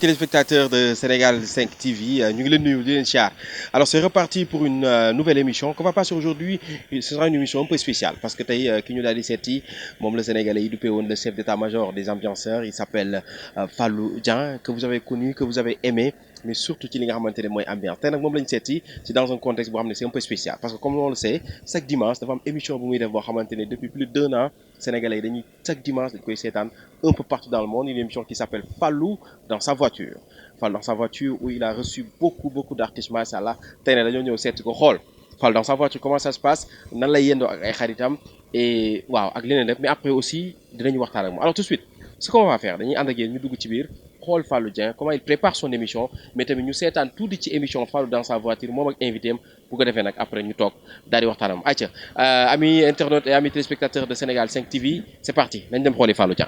téléspectateurs de Sénégal 5 TV, ñu ngi leen nuyu di leen siyaar. Alors c'est reparti pour une nouvelle émission qu'on va passer aujourd'hui. Ce sera une émission un peu spéciale parce que tey ki ñu daal di seeti moom la Sénégalais yi duppee woon le chef d'état-major des ambianceurs. Il s'appelle Fallou Dieng, que vous avez connu, que vous avez aimé, mais surtout ci li nga xamante ne mooy ambiance. Tey nag moom lañ seeti c'est dans un contexte boo xam ne c'est un peu spécial parce que comme on le sait chaque dimanche dafa am émission bu muy def boo xamante ne depuis plus d'1 an Sénégalais yi dañuy chaque dimanche dañ koy seetaan un peu partout dans le monde, une émission qui s'appelle Fallou dans sa voiture. Fallou dans sa voiture où il a reçu beaucoup d'artistes machallah. Tey nag dañoo ñëw seet ko xool Fallou dans sa voiture comment ça se passe, nan lay yendoo ak ay xaritam et waaw ak leneen lépp mais après aussi dinañu waxtaan ak moom. Alors tout de suite ce qu'on va faire dañuy ànd ak yéen ñu dugg ci biir xool Fallou Dieng comment il prépare son émission mais tamit ñu seetaan tuuti ci émission Fallou dans sa voiture moom ak invité am bu ko defee nag après ñu toog daal di waxtaanam ayca amis internautes et amis téléspectateurs de Sénégal 5 TV c'est parti nañ dem xooli Fallou Dieng.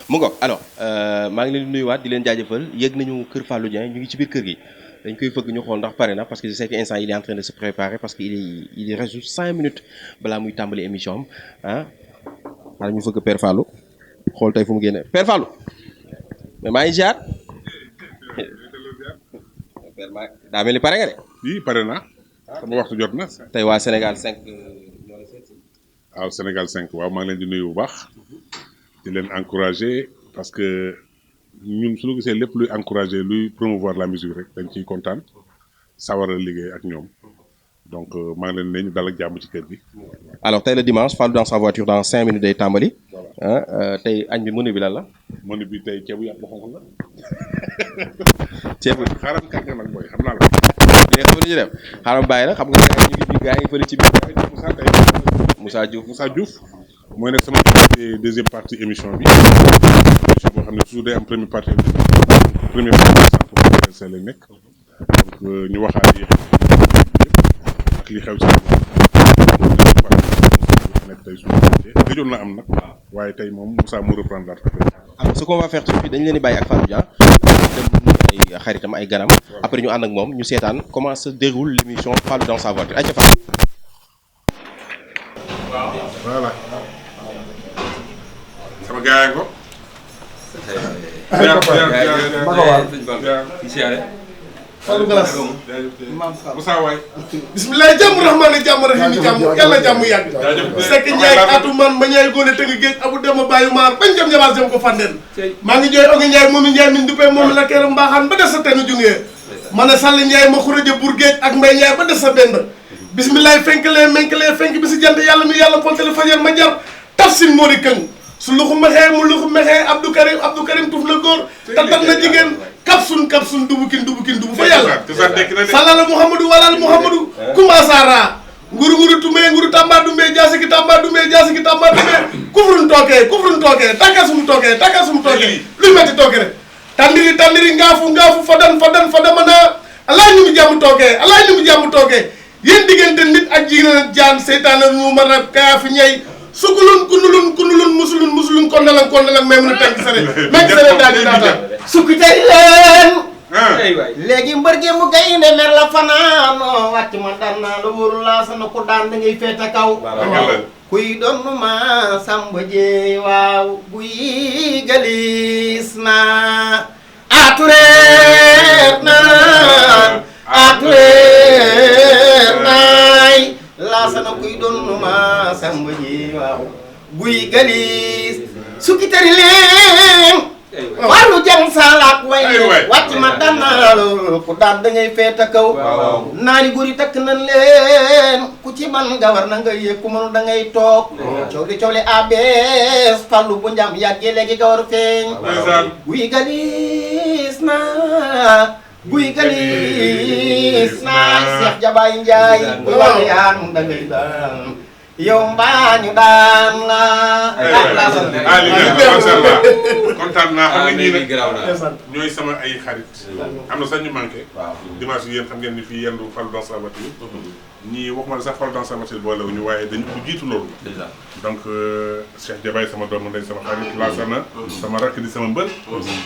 mu ngoog alors maa ngi leen di nuyuwaat di leen jaajëfal yëg nañu kër Fallou Dieng ñu ngi ci biir kër gi dañ koy fëgg ñu xool ndax pare na parce que je sais que instant il est en train de se préparer parce que il reste juste 5 minutes balaa muy tàmbali émission am wala ñu fëgg Père Fallou xool tey fu mu génne Père Fallou mais maa ngi ziar Père maa daa mel ni pare nga de. oui pare na sama waxtu jot na. tey waa Sénégal 5 ñoo la seet si. waaw Sénégal 5 waaw maa ngi leen di nuyu bu baax. di leen encourager parce que ñun su ñu gisee lépp luy encourager luy promouvoir la musique rek dañ ciy kontaan sawar a liggéey ak ñoom donc maa ngi leen ne ñu dal ak jàmm ci kër gi. alors tey le dimanche Fallou dans sa voiture dans 5 minutes day tàmbali. tey añ bi menu bi lan la. menu bi tey ceebu yàpp bu xonq la. ceebu xaaral kat nga nag mooy xam naa la. li nga xam ne ñu dem xaaral bàyyi la xam nga ñu gaa ngi fële ci biir. Moussa Diouf. mooy nag sama deuxième partie émission bi émission boo xam ne toujours day am première partie première partie pour universel lay nekk donc ñu waxaat yi ak li xew ci nekk tey suñu gëjoon na am nag waaye tey moom Moussa mu reprendre alors ce qu'on va faire tout de suite dañu leen di bàyyi ak Fallou Dieng dem ay xaritam ay ganam après ñu ànd ak moom ñu seetaan comment se déroule l'émission Fallou dans sa voiture ayca Fallou. voilà. sama gars yi ko. Fallou Galas Moussa waay. bisimilah jàmm rahmaani jàmm rahimi jàmm yàlla jàmm yàgg Seck Ndiaye atu man ma ñaay góone tënk géej abu dema bàyyi maar bañ jëm ñabaas jëm ko fandeen maa ngi jooy ongi Ndiaye moomi Ndiaye min duppee moom la keeram mbaaxaan ba des sa tenu jungee ma ne Sall Ndiaye ma xuraja bur géej ak Mbay Ndiaye ba des sa bend bisimilah fenk bi si jant yàlla mi yàlla pontele fajar ma jar tafsin moo di këng su luxu mexee mu luxu mexee Abdou Karim tuf na góor tatak na jigéen kapsun dubukin dubu fa yàlla salala Mouhamadou walal Mouhamadou kumasara nguru tumee nguru tamba dumee jaasiki tamba dumee kufrun tookee taka sumu tookee luy metti tooke rek tandiri ngaafu fadamana alaa ñu mu jàmm tookee yéen diggante nit ak jigéen ak jaan seytaane ñu mën a kaa fi ñey sukulun kunulun musulun kondalang may mën a tànk sare daal di daata sukki tey leen léegi mbër gi mu gaynde mer la fanaano wàcc ma daan naa la wóoru laa sana ko daan da ngay feete kaw kuy doon ma samba jeey waaw buy galis na atureer naay laa sana kuy doon ma samba jeey waaw buy galis sukki tey leen Fallou Dieng salaak way wàcc ma daan naa la ku daan da ngay feete kaw naari góor yi takk nañ leen ku ci man nga war na nga yëg ku mënu da ngay toog coow li abees Fallou bu njam yàggee léegi nga war feeñ buy galis na Cheikh Jabaay Njaay buy wax yaan da ngay daan yow mbaa ñu daan la. kontaan naa xam nga ñii nag ñooy sama ay xarit. am na sax ñu manqué. dimanche yéen xam ngeen ni fii yendu Fallou dans sa voiture. ñii waxuma la sax Fallou dans sa voiture boolewuñu waaye dañu ko jiitu loolu. donc Cheikh Jabaay sama doomu ndey sama xarit Laasana. sama rakk di sama mbër.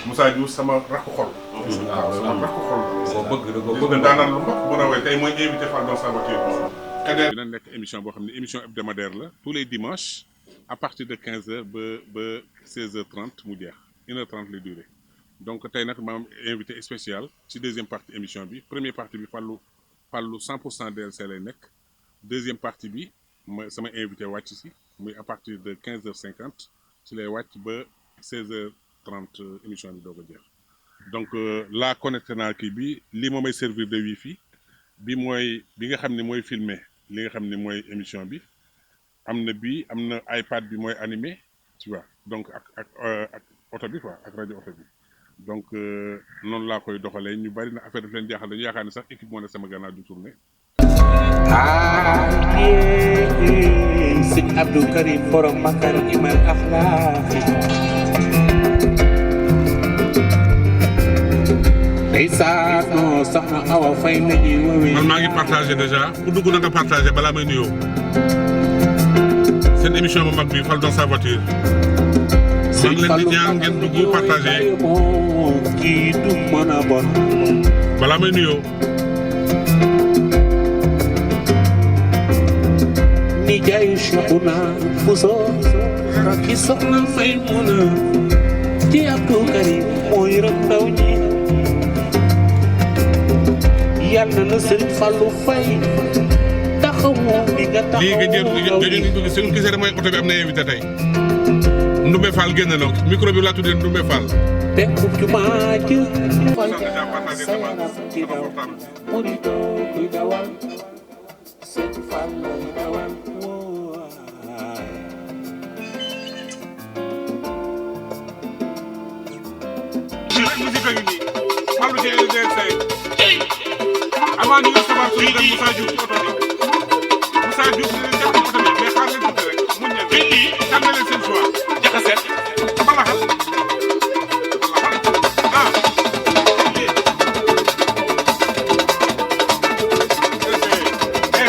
Moussa Diouf sama rakku xol. waaw sama rakku xol. boo bëgg da ko bëgg daanaan lu mbokk bu rawee tey mooy invité Fallou dans sa voiture. Kader dina nekk émission boo xam ne émission hebdomadaire la tous les dimanches à partir de 15h ba 16h30 mu jeex 1h30 lay durée donc tey nag maam invité spécial ci deuxième partie émission bi première partie bi Fallou 100% DLC lay nekk deuxième partie bi ma sama invité wàcc si muy à partir de 15h50 ci lay wàcc ba 16h30 émission bi doo ko jeex donc là connecté naa kii bi lii moo may servir de wifi bi mooy bi nga xam ne mooy filmé li nga xam ne mooy émission bi am na iPad bi mooy animé tu vois donc ak oto bi quoi ak rajo oto bi donc noonu laa koy doxalee ñu bari na affaire daf leen jaaxal dañu yaakaar ne sax équipe moo ne sama gannaaw du tourné. Sëñ Abdou Karim borom Makarimal Akhlaq ndeysaan soxna Awa Faye la ñuy woowee. man maa ngi partagé déjà ku dugg na nga partagé balaa may nuyoo seen émission bu mag bi Fall dans sa voiture. maa ngi leen di ñaan ngeen dugg partagé kii du mën a bon balaa may nuyoo. ni jaayu Cheikhouna Bousso rakki soxna Maymuna ci Abdou Karim mooy yërëm ndaw ñi yàlla na Serigne Fallou Faye taxawu bi nga taxawu lii nga jël suñu gisee mooy oto bi am na invité tey Ndoumbé Fall génn na micro bi laa tuddee Ndoumbé Fall. te ku jumaa ji sa yaram di daw murito kuy dawal Serigne Fallou kuy dawal musique a ngi nii Fallou ci LDC avant ñu ngi sabar suñu dem Moussa Diouf ci oto bi Moussa Diouf dinañ def ci oto bi mais xaar leen tuuti rek muñ leen xam na leen seen choix jaxaseet balaxal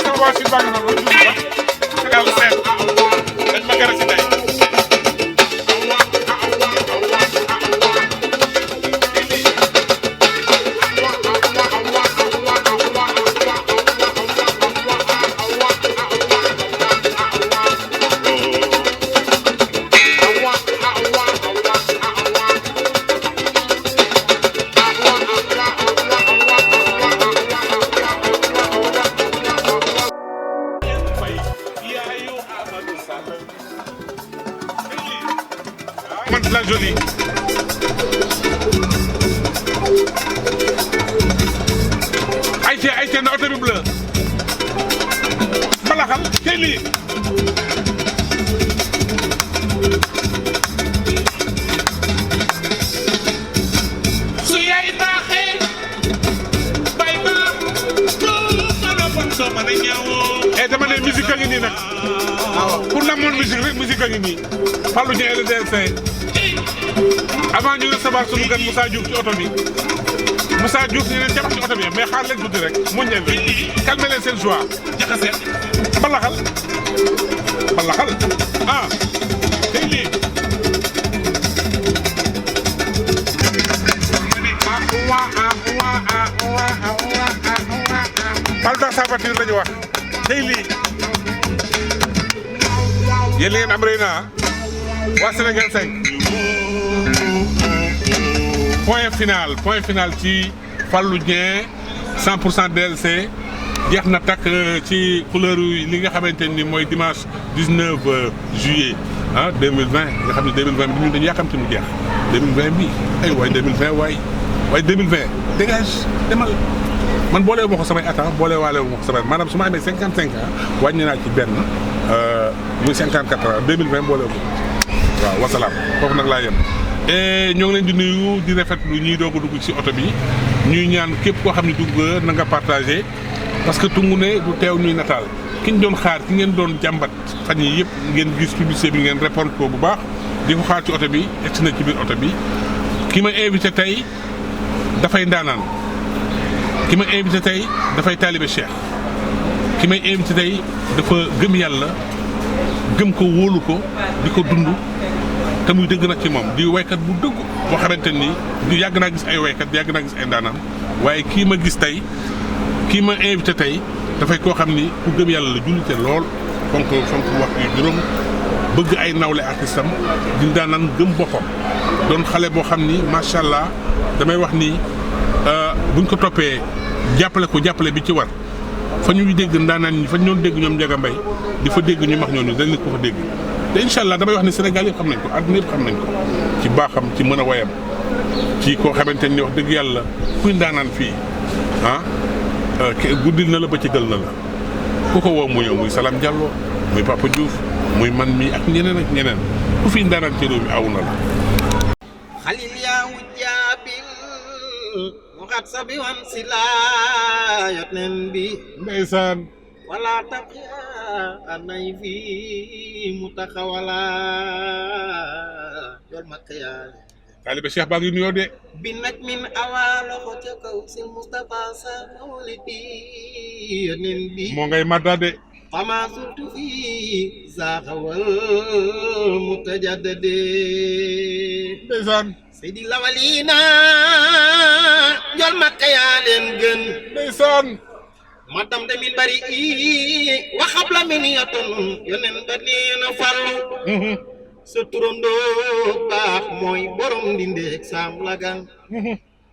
sama waa si bàgg na loolu yàlla seet dañ ma gara si tey la jolie ayca na oto bi bleu mbalaxal kay lii su yaay baaxee bay ba mën a bon soo mën a ñëwoo dama ne musique a ngi nii nag pour la monde musique rek musique a ngi nii Fallou Dieng LDC avant ñu recevoir sunu gan Moussa Diouf ci oto bi Moussa Diouf ñu leen jabax ci oto bi mais xaar leen tuuti rek muñ leen rek calmer leen seen joie jaxase balaxal tey lii Fall dans sa voiture la ñu wax tey lii yéen li ngeen am rëy na waa Sénégal 5 point final ci Fallou Dieng 100% DLC jeex na takk ci couleur li nga xamante ni mooy dimanche 19 juillet 2020 nga xam ne 2020 bi ñun dañu yàkkamti mu jeex 2020 bi ay waay 2020 waay 2020 dégage demal man boolee moo ko samay attends boolee waale moo ko samay maanaam su ma amee 55 ans wàññi naa ci benn muy 54 ans 2020 boolee ko waaw wasalaam foofu nag laa yem. et ñoo ngi leen di nuyu di rafetlu ñuy doog a dugg ci oto bi ñuy ñaan képp koo xam ne dugg na nga partagé parce que tungu ne du teew ñuy nataal ki ñu doon xaar ki ngeen doon jàmbat fan yi yëpp ngeen gis publicité bi ngeen répondre ko bu baax di ko xaar ci oto bi egsi na ci biir oto bi ki ma invité tey dafay ndaanaan ki ma invité tey dafay taalibe Cheikh ki may invité tey dafa gëm yàlla gëm ko wóolu ko di ko dund te muy dëgg nag ci moom di waykat bu dëgg boo xamante ni di yàgg naa gis ay waykat yàgg naa gis ay ndaanaan waaye kii ma gis tey kii ma invité tey dafay koo xam ni ku gëm yàlla la jullite lool fonk wax yu juróom bëgg ay nawle artistam di ndaanaan gëm boppam doon xale boo xam ni macha allah damay wax ni buñ ko toppee jàppale bi ci war fa ñuy dégg ndaanaan ñi fa ñu doon dégg ñoom Ndiaga Mbaye di fa dégg ñu max ñooñu dañ leen ko fa dégg te incha allah damay wax ni Sénégal yëpp xam nañ ko àdduna yëpp xam nañ ko ci baaxam ci mën a wayam ci koo xamante ni wax dëgg yàlla kuy ndaanaan fii guddil na la ba ci gël na la ku ko woo mu ñëw muy Salam Diallo muy Papa Diouf muy man mi ak ñeneen ku fi ndaanaan ci réew mi aw na la xalil yaa wujjaabil mu xat sabi wan si la yot nen bi ndeysaan wala taqiya anay fi mu taxawala yor makka yaa taalibe Cheikh baa ngi nuyoo de bi nag min awaalo ko ca kaw si Moustapha sa mawlidi yot nen bi moo ngay madda de fama surtout fi zaaxawal mutajaddade ndeysaan seydi lawalina njol makka yaa leen gën ndeysaan matam tamit bari i waxab la min yotun yonen ba neena farlu sa turandoo baax mooy borom dindeeg saam lagan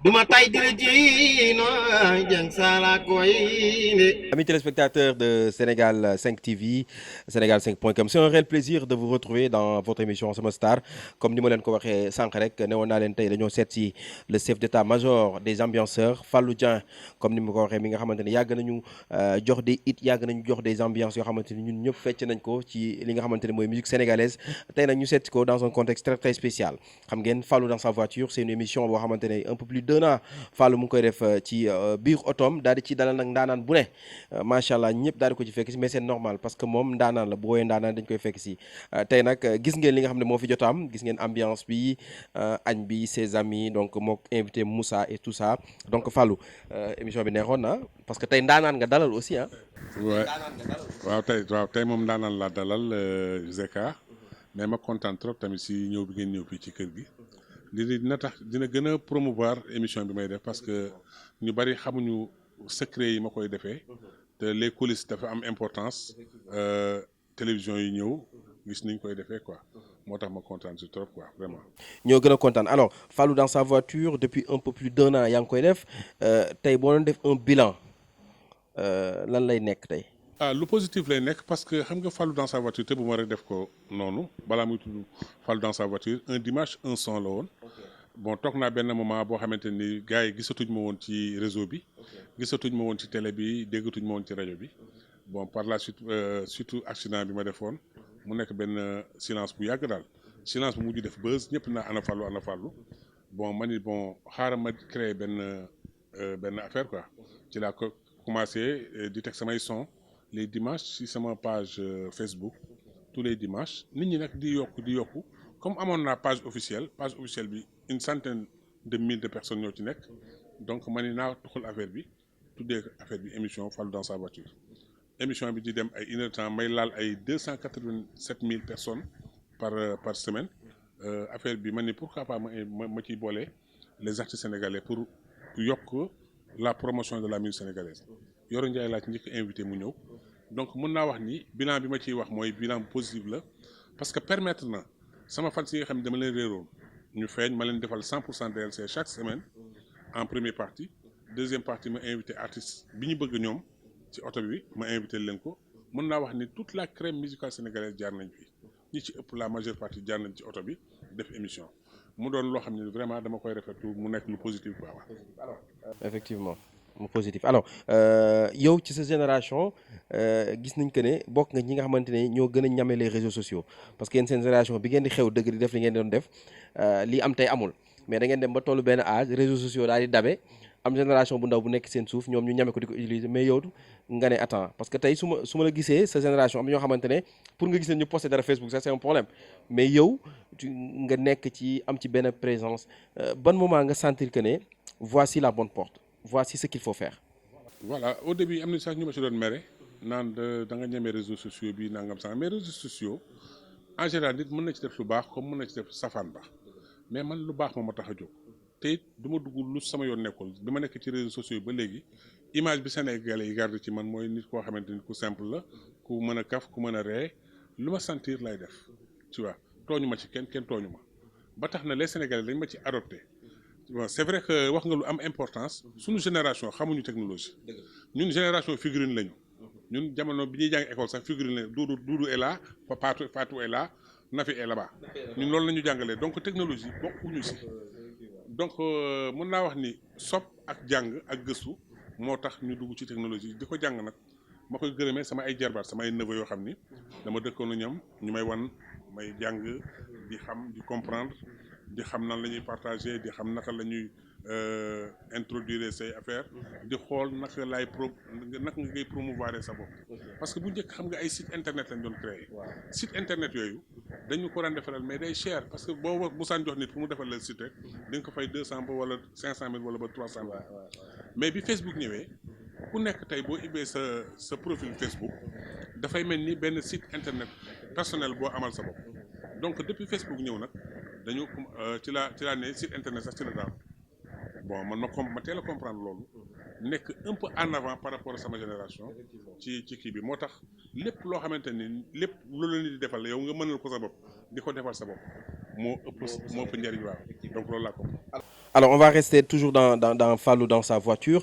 duma tay dire ji no jang sala koy ne. Amis téléspectateurs de Sénégal 5 TV, Sénégal5.com, c'est un réel plaisir de vous retrouver dans votre émission Sama Star. Comme ni ma leen ko waxee sànq rek ne woon naa leen tey dañoo seet si le chef d'état-major des ambianceurs Fallou Dieng, comme ni ma ko waxee mi nga xamante ne yàgg nañu jox des hits yàgg nañu jox des ambiances yoo xamante ni ñun ñëpp fecc nañ ko ci li nga xamante ne mooy musique sénégalaise. Tey nag ñu seet si ko dans un contexte très très spécial. Xam ngeen Fallou dans sa voiture, c'est une émission boo xamante ne un peu plus d'un an Fallou mu ngi koy def ci biir otoom daal di ci dalal nag ndaanaan bu ne macha allah ñëpp daal di ko ci fekk si mais c'est normal parce que moom ndaanaan la bu woowee ndaanaan dañ koy fekk si tey nag gis ngeen li nga xam ne moo fi jot am gis ngeen ambiance bi añ bi ses amis donc moo invité Moussa et tout ça donc Fallou émission bi neexoon na parce que tey ndaanaan nga dalal aussi ah. waaw tey moom ndaanaan laa dalal Zeka mais ma kontaan trop tamit si ñëw bi ngeen ñëw fii ci kër gi. dina tax dina gën a promouvoir émission bi may def parce que ñu bari xamuñu secret yi ma koy defee te les coulisses dafa am importance télévision yi ñëw gis niñ koy defee quoi moo tax ma kontaan si trop quoi vraiment. ñoo gën a kontaan alors Fallou dans sa voiture depuis un peu plus d'un an yaa ngi koy def tey boo doon def un bilan lan lay nekk tey. lu positif lay nekk parce que xam nga Fallou dans sa voiture te bu ma rek def ko noonu balaa muy tudd Fallou dans sa voiture un dimanche un son la woon bon toog naa benn moment boo xamante ni gars yi gisatuñ ma woon ci réseau bi gisatuñ ma woon ci télé bi déggatuñ ma woon ci rajo bi bon par la suite surtout accident bi ma defoon mu nekk benn silence bu yàgg daal silence bu mujj def buzz ñëpp naa ana Fallou bon ma ni bon xaaral ma créer benn affaire quoi ci laa ko commencé di teg samay son les dimanches ci sama page Facebook tous les dimanches nit ñi nag di yokku comme amoon naa page officielle bi 100,000 de personnes ñoo ci nekk donc ma ni naa tuxal affaire bi tuddee affaire bi émission Fallou dans sa voiture émission bi di dem ay 1 heure temps may laal ay 287,000 personnes par semaine affaire bi ma ni pourquoi pas ma ciy boole les artistes sénégalais pour yokk la promotion de la musique sénégalaise Yoro Ndiaye laa ci njëkk invité mu ñëw donc mën naa wax ni bilan bi ma ciy wax mooy bilan positif la parce que permettre na sama fans yi nga xam ne dama leen réeroon ñu feeñ ma leen defal 100% DLC chaque semaine en première partie deuxième partie ma invité artiste bi ñu bëgg ñoom ci oto bi ma invité leen ko mën naa wax ni toute la crème musicale sénégalaise jaar nañ fi ñi ci ëpp la majeure partie jaar nañ ci oto bi def émission mu doon loo xam ne vraiment dama koy rafetlu mu nekk lu positif quoi alors effectivement mu positif alors yow ci sa génération gis nañ que ne bokk nga ñi nga xamante ne ñoo gën a ñame les réseaux sociaux parce que yéen seen génération bi ngeen di xew dëgg di def li ngeen doon def lii am tey amul mais da ngeen dem ba tollu benn âge réseaux sociaux daal di dabe am génération bu ndaw bu nekk seen suuf ñoom ñu ñame ko di ko utiliser mais yow nga ne attends parce que tey su ma la gisee sa génération am na ñoo xamante ne pour nga gis leen ñu posté dara Facebook ça c'est un problème mais yow nga nekk ci am ci benn présence ban moment nga sentir que ne voici la bonne porte voici ce qu'il faut faire. voilà au début am na sax ñu ma si doon mere naan da nga ñeme réseaux sociaux bi nangam sax mais réseaux sociaux en général nit mën na ci def lu baax comme mën na ci def safaan ba mais man lu baax moo ma tax a jóg te it du ma dugg lu sama yoon nekkul bi ma nekk ci réseaux sociaux yi ba léegi image bi Sénégalais yi garde ci man mooy nit koo xamante ni ku simple la ku mën a kaf ku mën a ree lu ma sentir lay def tu vois tooñu ma ci kenn tooñu ma ba tax na les Sénégalais dañ ma ci adopté bon c'est vrai que wax nga lu am importance suñu génération xamuñu technologie ñun génération figurine lañu ñun jamono bi ñuy jàng école sax figurine lañu Doudou est là Fatou est là Nafi est là-bas ñun loolu la ñu jàngalee donc technologie bokkuñu si donc mën naa wax ni sopp ak jàng ak gëstu moo tax ñu dugg ci technologie di ko jàng nag ma koy gërëmee sama ay jarbaat sama ay neveu yoo xam ni dama dëkkoon ñoom ñu may wan may jàng di xam di comprendre di xam nan la ñuy partager di xam naka la ñuy introduire say affaires di xool naka laay naka nga koy promouvoir sa bopp parce que bu njëkk xam nga ay site internet lañ doon créer site internet yooyu dañu ko daan defaral mais day cher parce que boo bu saan jox nit fu mu defal la site rek di nga ko fay 200 ba wala 500 000 wala ba 300 000 mais bi Facebook ñëwee ku nekk tey boo ubbee sa profil Facebook dafay mel ni benn site internet personnel boo amal sa bopp donc depuis Facebook ñëw nag dañu ci laa ne site internet sax ci la daal bon man ma teel a comprendre loolu nekk un peu en avant par rapport à sama génération ci kii bi moo tax lépp loo xamante ni lépp loolu la nit di defal yow nga mënal ko sa bopp di ko defal sa bopp moo ëpp njëriñ waaw donc loolu laa ko. Alors on va rester toujours dans Fallou dans sa voiture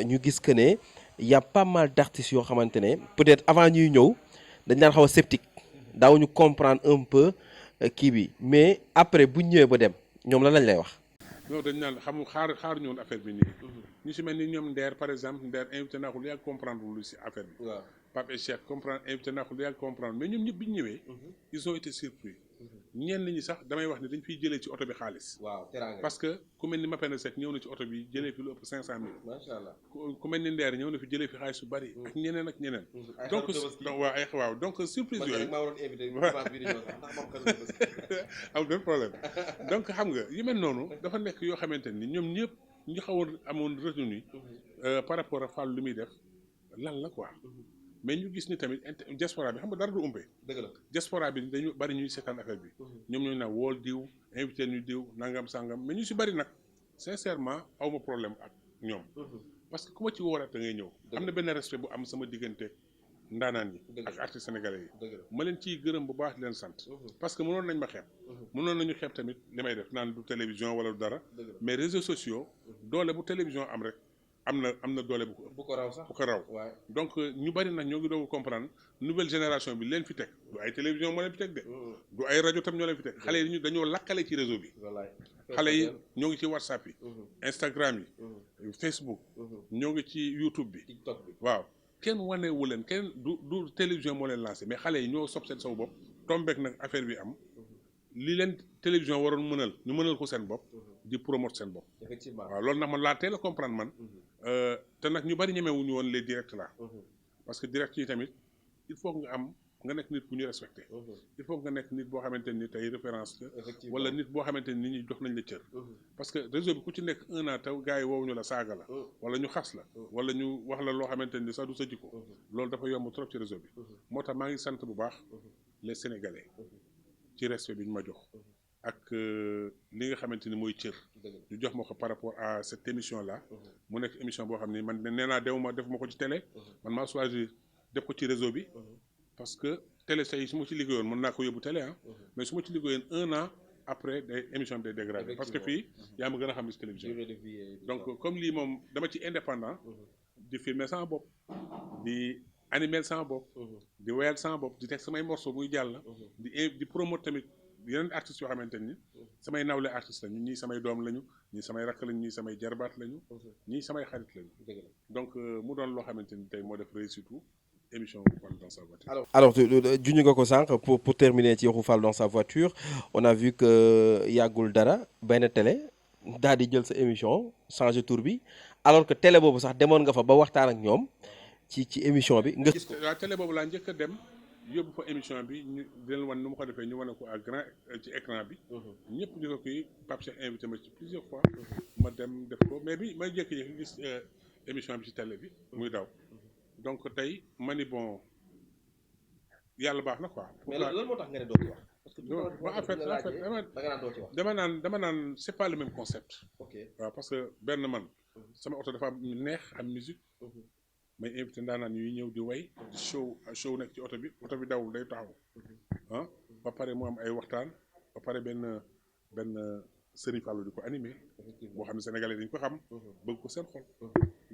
ñu gis que ne y a pas mal d'artistes yoo xamante ne peut-être avant ñuy ñëw dañ daan xaw a sceptique daawuñu comprendre un peu kii bi mais après bu ñëwee ba dem ñoom lan lañ lay wax. non dañ naan xaar ñoon affaire bi nii ñu si mel ni ñoom Nder par exemple Nder invité naa ko lu yàgg comprendre lu si affaire bi Pape et Cheikh invité naa ko lu yàgg comprendre mais ñoom ñëpp bi ñu ñëwee ils ont été surpris ñenn ñi sax damay wax ni dañ fiy jëlee ci oto bi xaalis parce que ku mel ni Mapenda Seck ñëw na ci oto bi jëlee fi lu ëpp 500 000 macha allah ku mel ni Nder ñëw na fi jëlee fi xaalis su bari ak ñeneen donc waaw donc surprise yooyu am benn problème donc xam nga yu mel noonu dafa nekk yoo xamante ni ñoom ñëpp ñu xawoon amoon retenu par rapport à Fallou lu muy def lan la quoi mais ñu gis ni tamit diaspora bi xam nga dara du umpe dëgg la diaspora bi dañu bari ñuy seetaan affaire bi ñoom ñooy nag wool diw invité ñu diw nangam sangam mais ñu si bari nag sincèrement awma problème ak ñoom parce que ku ma ci wooraat da ngay ñëw am na benn respect bu am sama diggante ndaanaan yi ak artistes sénégalais yi ma leen ciy gërëm bu baax di leen sant parce que mënoon nañ ma xeeb mënoon nañu xeeb tamit li may def naan du télévision wala du dara mais réseaux sociaux doole bu télévision am rek am na doole bu ko raw sax bu ko raw donc ñu bari nag ñoo ngi doog comprendre nouvelle génération bi leen fi teg du ay télévision moo leen fi teg de du ay rajo tam ñoo leen fi teg xale yi dañoo lakkale ci réseau bi xale yi ñoo ngi ci WhatsApp yi Instagram yi Facebook ñoo ngi ci YouTube bi TikTok bi waaw kenn wanewu leen kenn du télévision moo leen lancé mais xale yi ñoo sob seen saw bopp tombeek nag affaire bi am li leen télévision waroon ñu mënal ko seen bopp di promote seen bopp effectivement waaw loolu nag man laa teel a comprendre man te nag ñu bari ñemewuñu woon les directs là parce que direct yi tamit il faut nga nekk nit bu ñu respecté il faut nga nekk nit boo xamante ni tey référence la wala nit boo xamante ni nit ñi jox nañ la cër parce que réseau bi ku ci nekk un an taw gars yi woowuñu la saaga la wala ñu xas la wala ñu wax la loo xamante ni sax du sa jikko loolu dafa yomb trop ci réseau bi moo tax maa ngi sant bu baax les Sénégalais ci respect bi ñu ma jox ak li nga xamante ni mooy cër ñu jox ma ko par rapport à cette émission là mu nekk émission boo xam ni man nee naa def ma ko ci télé man maa choisir def ko ci réseau bi parce que télé say su ma ci liggéeyoon mën naa ko yóbbu télé mais su ma ci liggéeyoon un an après day émission bi day dégradé parce que fii yaa ma gën a xam ci télévision donc comme lii moom dama ci indépendant di filmer sama bopp di animer sama bopp di wéyal sama bopp di teg samay morceau muy jàll di promote tamit yeneen artistes yoo xamante ni samay nawle artistes lañu ñii samay doom lañu ñii samay rakk lañu ñii samay jarbaat lañu ñii samay xarit lañu donc mu doon loo xamante ni tey moo def réussite émission Fallou dans sa voiture. Alors juñu nga ko sànq pour terminer ci waxu Fallou dans sa voiture on a vu que yàggul dara benn télé daal di jël sa émission changer tour bi alors que télé boobu sax demoon nga fa ba waxtaan ak ñoom ci émission bi nga. waaw télé boobu laa njëkk a dem yóbbu fa émission bi ñu di leen wan nu mu ko defee ñu wane ko à grand ci écran bi. ñëpp ñu ko kii Pape Cheikh invité ma ci plusieurs fois. ma dem def ko mais bi may jékki-jékki gis émission bi ci télé bi muy daw. donc tey ma ni bon yàlla baax na quoi. mais lan moo tax nga ne doo ko wax. en fait dama naan c'est pas le même concept. waaw parce que benn man sama oto dafa am neex am musique may invité ndaanaan yuy ñëw di way di show nekk ci oto bi dawul day taxaw ah ba pare mu am ay waxtaan ba pare benn Serigne Fallou di ko animé boo xam ne sénégalais dañ ko xam bëgg ko seen xol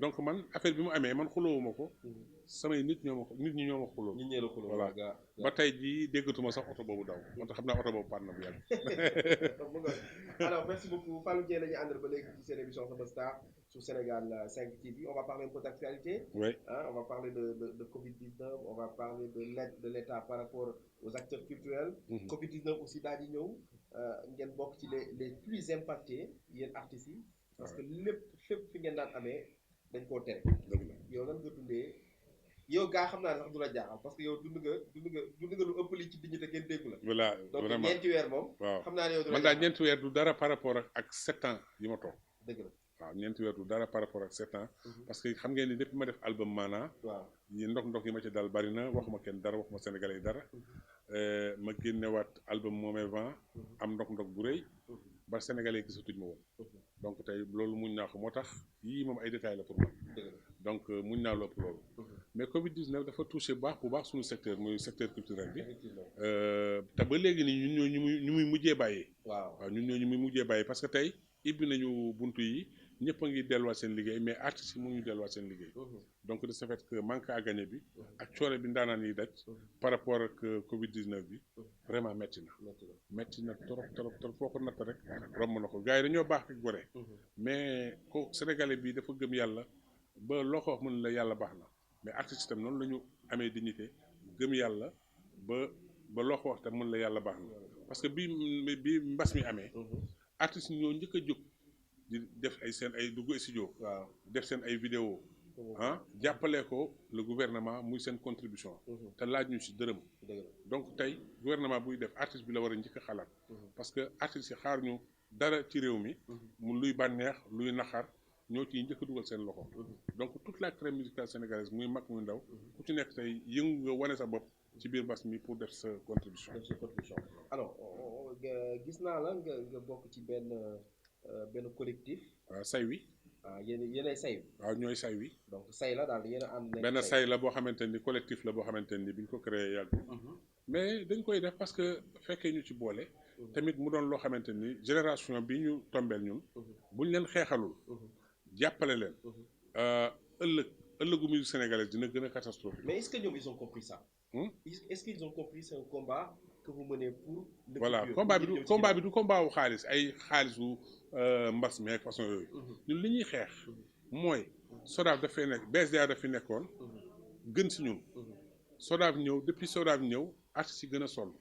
donc man affaire bi mu amee man xuloowuma ko samay nit ñi ñoo ma xuloo voilà ba tey jii déggatuma sax oto boobu daw moo tax xam naa oto boobu panne na bu yàgg. Alors merci beaucoup Fallou Dieng la ñu àndal ba léegi ci seen émission Sama Star sur Sénégal 5 TV. On va parler un peu d'actualité. Oui. On va parler de Covid-19, on va parler de l'aide de l'État par rapport aux acteurs culturels. Covid-19 aussi daal di ñëw ngeen bokk ci les plus impactés yéen artistes yi. parce que lépp fi ngeen daan amee dañ koo tere. yow nan nga dundee yow gaa xam naa sax du la jaaxal parce que yow dund nga lu ëpp li ci dignité kenn déggu la. voilà donc ñeenti weer moom. waaw xam naa ne yow du la man daal ñeenti weer du dara par rapport ak 7 ans yi ma toog. dëgg la waaw ñeenti weer du dara par rapport ak 7 ans. parce que xam ngeen ni depuis ma def album maanaa. waaw yi ndox yi ma ci dal bari na waxuma kenn dara waxuma sénégalais yi dara. ma génnewaat album Moomee Vent am ndox bu rëy. ba sénégalais gisatuñ ma woon. donc tey loolu muñ naa ko moo tax yii moom ay détails la pour man. donc muñ naa lopp loolu. mais Covid 19 dafa touché bu baax suñu secteur muy secteur culturel bi. te ba léegi nii ñun ñoo ñu muy mujjee bàyyee. waaw ñun ñoo ñu muy mujjee bàyyee parce que tey ibbi nañu buntu yi ñëpp a ngi delluwaat seen liggéey mais artistes yi mu ngi delluwaat seen liggéey. donc de ce fait que manque à gagner bi. ak coore bi ndaanaan yi daj. par rapport ak Covid 19 bi. vraiment metti na trop foo ko natt rek. romb na ko gars yi dañoo baax ak gore. mais ko sénégalais bi dafa gëm yàlla ba loo ko wax mën la yàlla baax na mais artistes itam noonu la ñu amee dignité gëm yàlla ba loo ko wax tam mën la yàlla baax na parce que bi mbas mi amee. artistes ñoo njëkk a jóg di def ay dugg studio. waaw def seen ay vidéo jàppale ko le gouvernement muy seen contribution. te laaj ñu ci dërëm. donc tey gouvernement buy def artiste bi la war a njëkk a xalaat. parce que artistes yi xaar ñu dara ci réew mi. mu luy bànneex luy naxar ñoo ciy njëkk a dugal seen loxo. donc toute la crème musicale sénégalaise muy mag muy ndaw ku ci nekk tey yëngu nga wane sa bopp ci biir mbas mi pour def sa contribution. alors gis naa la nga bokk ci benn collectif. waaw say wi. waaw yéenay say. waaw ñooy say wi. donc say la daal yéen a ànd. benn say la boo xamante ni collectif la boo xamante ni bi ñu ko créé yàgg. mais dañ koy def parce que fekkee ñu ci boole. tamit mu doon loo xamante ni génération bi ñu tombeel ñun. buñ leen xeexalul. jàppale leen. ëllëgu musique sénégalaise dina gën a catastrophe. mais est-ce que ñoom ils ont compris ça. Est-ce qu'ils ont compris c'est un combat que vous menez pour. voilà combat bi du combat wu xaalis ay xaalisu mbas mi ak façon yooyu. ñun li ñuy xeex. mooy SODAV dafay nekk BSDA daf fi nekkoon. gën si ñun. SODAV ñëw depuis SODAV ñëw artistes yi gën a sonn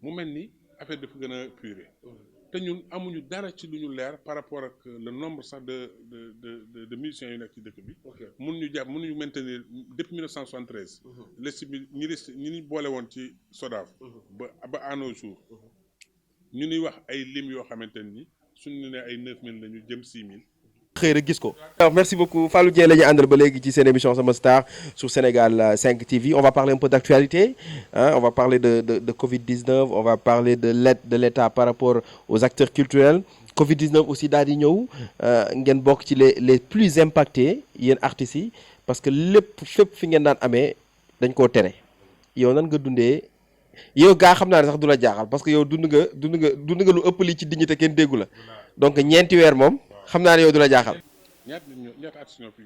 mu mel ni affaire dafa gën a puré. te ñun amuñu dara ci lu ñu leer par rapport ak le nombre sax de musiciens yu nekk ci dëkk bi. mënuñu maintenir depuis 1973. liste bi ñi boole woon ci SODAV. ba à nos jours. ñu ñuy wax ay lim yoo xamante ni suñu ne ay 9000 la ñu jëm 6000. xëy rek gis ko. alors merci beaucoup Fallou Dieng la ñu àndal ba léegi ci seen émission Sama Star sur Sénégal 5 TV on va parler un peu d'actualité on va parler de Covid-19 on va parler de l'aide de l'État par rapport aux acteurs culturels Covid-19 aussi daal di ñëw ngeen bokk ci les plus impactés yéen artistes yi parce que fépp fi ngeen daan amee dañ koo tere yow nan nga dundee yow gaa xam naa ne sax du la jaaxal parce que yow dund nga lu ëpp li ci dignité kenn déggu la donc ñeenti weer moom. xam naa ne yow du la jaaxal. ñaata artistes ñoo fi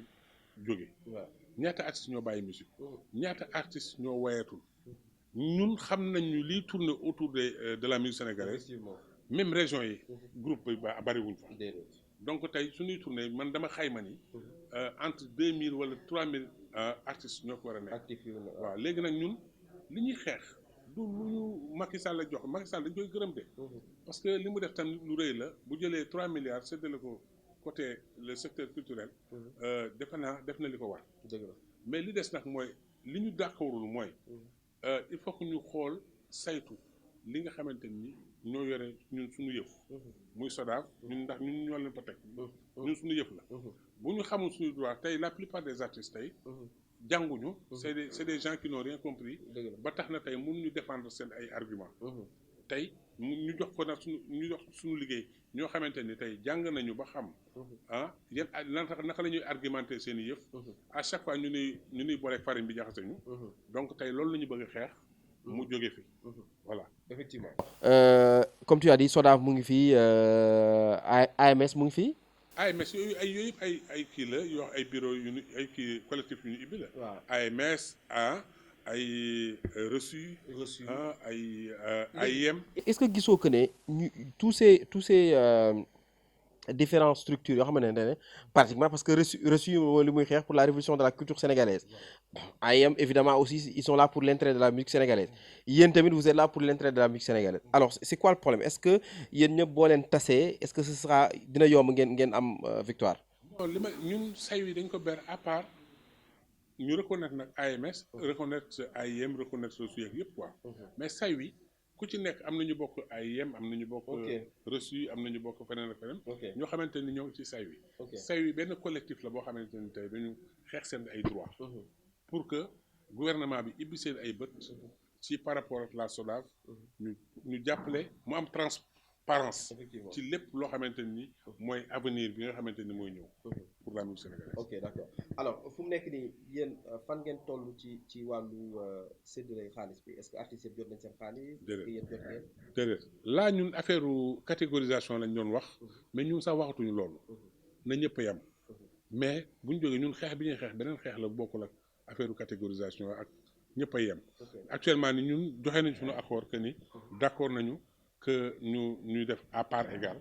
jóge. ñaata artistes ñoo bàyyi musique. ñaata artistes ñoo wayatul. ñun xam nañu liy tourner autour de la musique sénégalaise. même région yi. groupe bi bariwuñ fa. donc tey suñuy tourner man dama xayma ni. entre 2000 wala 3000 artistes ñoo ko war a nekk. waaw léegi nag ñun li ñuy xeex du lu ñu Macky Sall la jox Macky Sall dañ koy gërëm de. parce que li mu def tam lu rëy la bu jëlee 3 milliards séddale ko côté le secteur culturel. defe naa def na li ko war. mais li des nag mooy li ñu d'accordul mooy. il faut que ñu xool saytu li nga xamante ni ñoo yore ñun suñu yëf. muy SODAV ñun ndax ñun ñoo leen ko teg. ñun suñu yëf la. bu ñu xamul suñu droit tey la plupart des artistes tey. jànguñu. c'est des gens qui n'ont rien compris. ba tax na tey mënuñu défendre seen ay arguments. tey ñu jox ko nag ñu jox suñu liggéey ñoo xamante ni tey jàng nañu ba xam yan naka la ñuy argumenter seen i yëf à chaque fois ñu nuy booleeg farine bi jaxase ñu donc tey loolu la ñu bëgg a xeex mu jóge fi voilà effectivement comme tu as dit SODAV mu ngi fii AMS mu ngi fii AMS yooyu yëpp ay kii la yoo ay bureau yu ñu ay kii collectif yu ñu ibbi la AMS ay reçu ay AIM. Est-ce que gisoo que ne tous ces différentes structures yoo xamante ne pratiquement parce que reçu li muy xeex pour la révolution de la culture sénégalaise AIM évidemment aussi ils sont là pour l'intérêt de la musique sénégalaise yéen tamit vous êtes là pour l'intérêt de la musique sénégalaise alors c'est quoi le problème est-ce que yéen ñëpp boo leen tasee est-ce que ce sera dina yomb ngeen am victoire. bon li ma ñun say wi dañ ko ber à part. ñu reconnaître nag AMS reconnaître AIM reconnaître reçu yeeg yëpp quoi mais say wi ku ci nekk am nañu bokk AIM am nañu bokk reçu am nañu bokk feneen ak feneen ñoo xamante ni ñoo ci say wi benn collectif la boo xamante ni tey dañu xeex seen ay droit pour que gouvernement bi ibbi seen ay bët ci par rapport ak la SODAV ñu jàppale mu am transparence ci lépp loo xamante ni mooy avenir bi nga xamante ni mooy ñëw pour la musique sénégalaise. ok d'accord alors fu mu nekk nii yéen fan ngeen toll ci wàllu séddale xaalis bi est-ce que artistes yëpp jot nañ seen xaalis. déedéet laa ñun affaire catégorisation lañ doon wax mais ñun sax waxatuñu loolu na ñëpp yam mais bu ñu jógee ñun xeex bi ñuy xeex beneen xeex la bokkul ak affaire catégorisation ak ñëpp a yem actuellement ni ñun joxe nañ suñu accord que ni d'accord nañu que ñuy def à part égale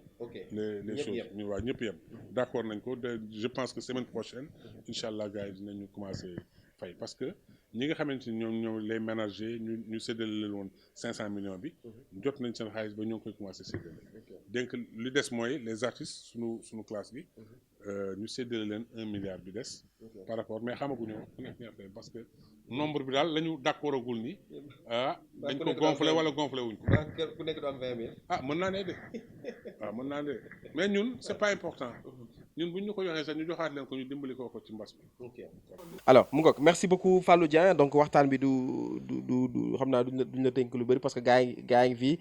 les choses ñu waa ñëpp yem d'accord nañ ko je pense que semaine prochaine incha allah gars yi dinañu commencer fay parce que ñi nga xamante ni ñoom les ménagers ñu séddale leen woon 500 millions bi jot nañ seen xaalis ba ñoo ngi koy commencer séddale donc li des mooy les artistes suñu classe bi ñu séddale leen 1 milliard bi des par rapport mais xamaguñu ku nekk ñaata parce que nombre bi daal la ñu d'accordagul ni dañ ko gonfler wala gonfler wuñ ko ku nekk doon 20 000 mën naa ne de mën naa ne mais ñun c'est pas important ñun buñ ñu ko joxee sax ñu joxaat leen ko ñu dimbali ko ci mbas mi. alors mu ngoog merci beaucoup Fallou Dieng donc waxtaan bi du xam naa duñ la tënk lu bëri parce que gaa ngi fii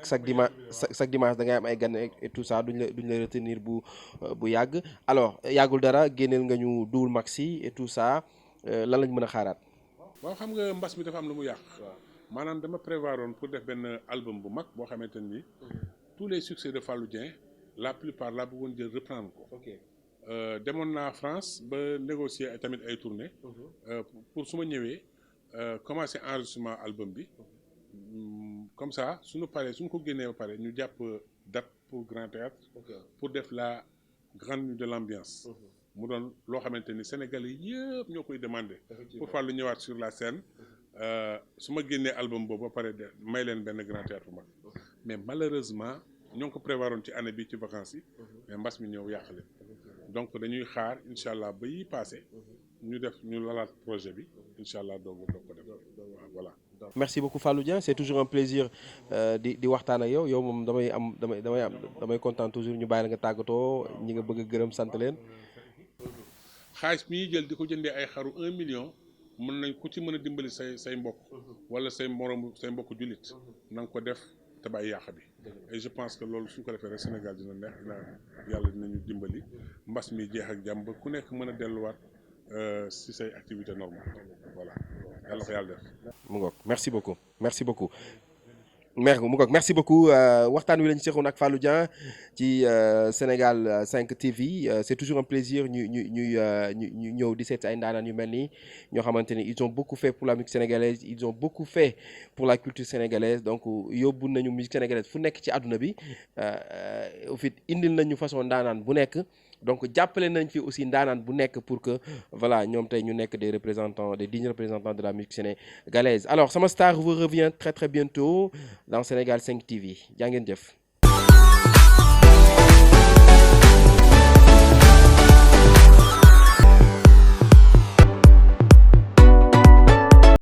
chaque dimanche da ngay am ay gan et tout ça duñ la retenir bu yàgg alors yàggul dara génneel nga ñu Double Maxi et tout ça lan lañ mën a xaaraat. waaw xam nga mbas mi dafa am lu mu yàq. maanaam dama prévoiroon pour def benn album bu mag boo xamante ni tous les succès de Fallou Dieng la plupart laa bëggoon jël reprendre ko. demoon naa France ba négocier tamit ay tournées. pour su ma ñëwee commencer enregistrement album bi. comme ça suñu ko génnee ba pare ñu jàpp date pour Grand Théâtre pour def la grande nuit de l'ambiance. mu doon loo xamante ni Sénégalais yëpp ñoo koy demandé. pour Fallou ñëwaat sur la scène. su ma génnee album boobu ba pare de may leen benn Grand Théâtre bu mag mais malheureusement ñoo ngi ko prévoiroon ci année bi ci vacances yi mais mbas mi ñëw yàq leen donc dañuy xaar incha allah ba yi passé ñu lalaat projet bi incha allah doog ko def voilà. merci beaucoup Fallou Dieng c'est toujours un plaisir di waxtaan ak yow moom damay kontaan toujours ñu bàyyi la nga tàggatoo ñi nga bëgg a gërëm sant leen. xaalis mi ñuy jël di ko jëndee ay xaru 1 million mën nañ ku ci mën a dimbali say mbokk wala say mbokk jullit na nga ko def te bàyyi yàq bi et je pense que loolu suñ ko defee rek Sénégal dina neex yàlla dinañu dimbali mbas mi jeex ak jàmm ba ku nekk mën a delluwaat si say activité normale voilà yàlla ko yàlla def. mu ngoog merci beaucoup merci beaucoup waxtaan wi lañu seqoon ak Fallou Dieng ci Sénégal 5 TV c'est toujours un plaisir ñu ñëw di seet ay ndaanaan yu mel nii ñoo xamante ni ils ont beaucoup fait pour la musique sénégalaise ils ont beaucoup fait pour la culture sénégalaise donc yóbbu nañu musique sénégalaise fu nekk ci àdduna bi au fait indil nañu façon ndaanaan bu nekk donc jàppale nañ fi aussi ndaanaan bu nekk pour que voilà ñoom tey ñu nekk des dignes représentants de la musique sénégalaise alors sama star vous revient très très bientôt dans Sénégal 5 TV jaa ngeen jëf.